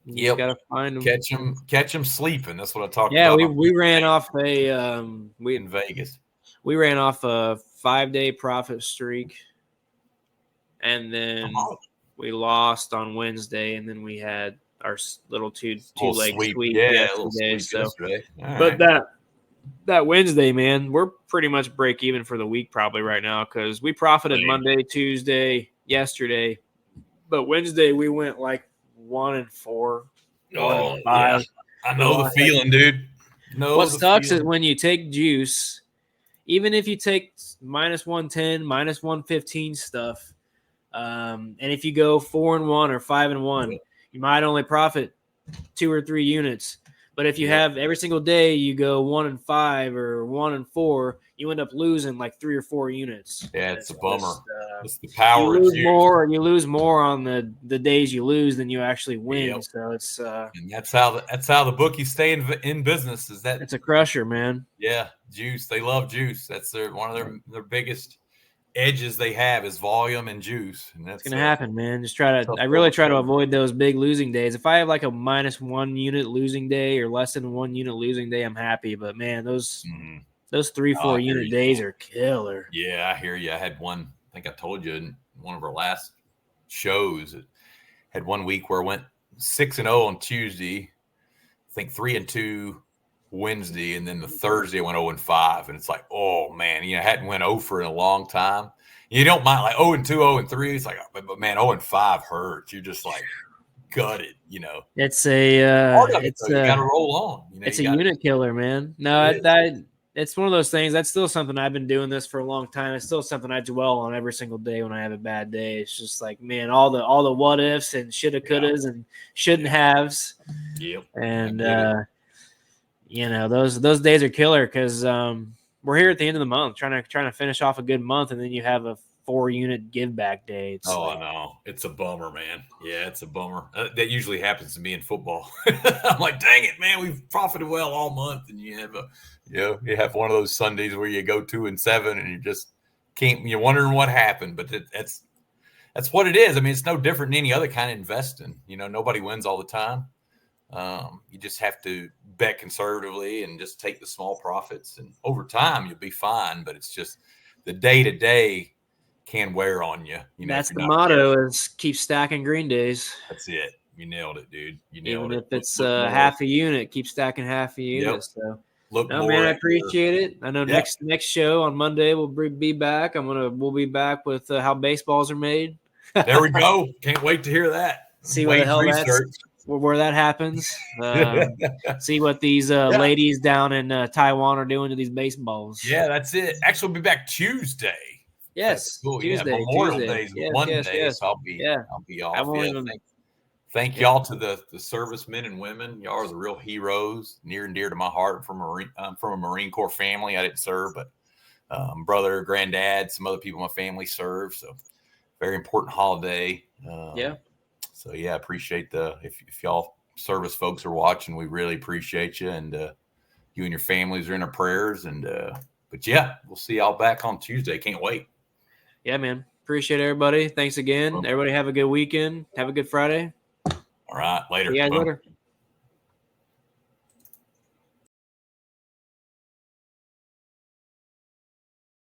You just got to find them. Catch them sleeping. That's what I talked about. Yeah, we ran off in Vegas. We ran off a 5-day profit streak, and then we lost on Wednesday, and then we had our little two-leg sweep yesterday. Yesterday. But that Wednesday, man, we're pretty much break even for the week probably right now because we profited Monday, Tuesday, yesterday, but Wednesday we went like 1-4, 1-5. Yeah. I know the feeling, dude. What sucks is when you take juice, even if you take -110, -115 stuff, and if you go 4-1 or 5-1, you might only profit 2 or 3 units. But if you have every single day you go 1-5 or 1-4, you end up losing like 3 or 4 units. Yeah, it's a bummer. It's the power. You lose more on the days you lose than you actually win. Yep. So it's and that's how the bookies stay in business. Is that it's a crusher, man. Yeah, juice. They love juice. That's one of their biggest edges they have is volume and juice, and that's gonna happen, man. I really try to avoid those big losing days. If I have like a -1 unit losing day or less than 1 unit losing day, I'm happy. But man, those 3-4 unit days are killer. Yeah, I hear you. I had one. I think I told you in one of our last shows. It had one week where I went 6-0 on Tuesday. I think 3-2 Wednesday, and then the Thursday I went 0-5, and it's like, oh man, I hadn't went 0 for in a long time. You don't mind like 0-2, 0-3. It's like, but man, 0-5 hurts. You're just like gutted, It's you got to roll on. It's a unit killer, man. No, it's one of those things. That's still something I've been doing this for a long time. It's still something I dwell on every single day when I have a bad day. It's just like, man, all the what ifs and shoulda, couldas and shouldn't haves. Yep. And those days are killer because we're here at the end of the month trying to finish off a good month, and then you have a 4-unit give back day. I know. It's a bummer, man. Yeah, it's a bummer. That usually happens to me in football. I'm like, dang it, man, we've profited well all month, and you have one of those Sundays where you go 2-7 and you just can't. You're wondering what happened, but that's what it is. I mean, it's no different than any other kind of investing. Nobody wins all the time. You just have to bet conservatively and just take the small profits, and over time you'll be fine. But it's just the day-to-day can wear on you. That's the motto: is keep stacking green days. That's it. You nailed it, dude. You nailed it. Even if it's half a unit, keep stacking half a unit. Yep. So, man, I appreciate it. I know next show on Monday we'll be back. We'll be back with how baseballs are made. There we go. Can't wait to hear that. See what the hell that's. Where that happens. See what these ladies down in Taiwan are doing to these baseballs. Yeah, that's it. Actually, we'll be back Tuesday. Yes, cool. Tuesday. Memorial Day's Monday, so I'll be off. Thank y'all to the servicemen and women. Y'all are the real heroes, near and dear to my heart. I'm from a Marine Corps family. I didn't serve, but brother, granddad, some other people in my family serve. So very important holiday. So yeah, appreciate if y'all service folks are watching, we really appreciate you, and you and your families are in our prayers. And but yeah, we'll see y'all back on Tuesday. Can't wait. Yeah, man. Appreciate everybody. Thanks again. Everybody have a good weekend. Have a good Friday. All right, later. See you guys later.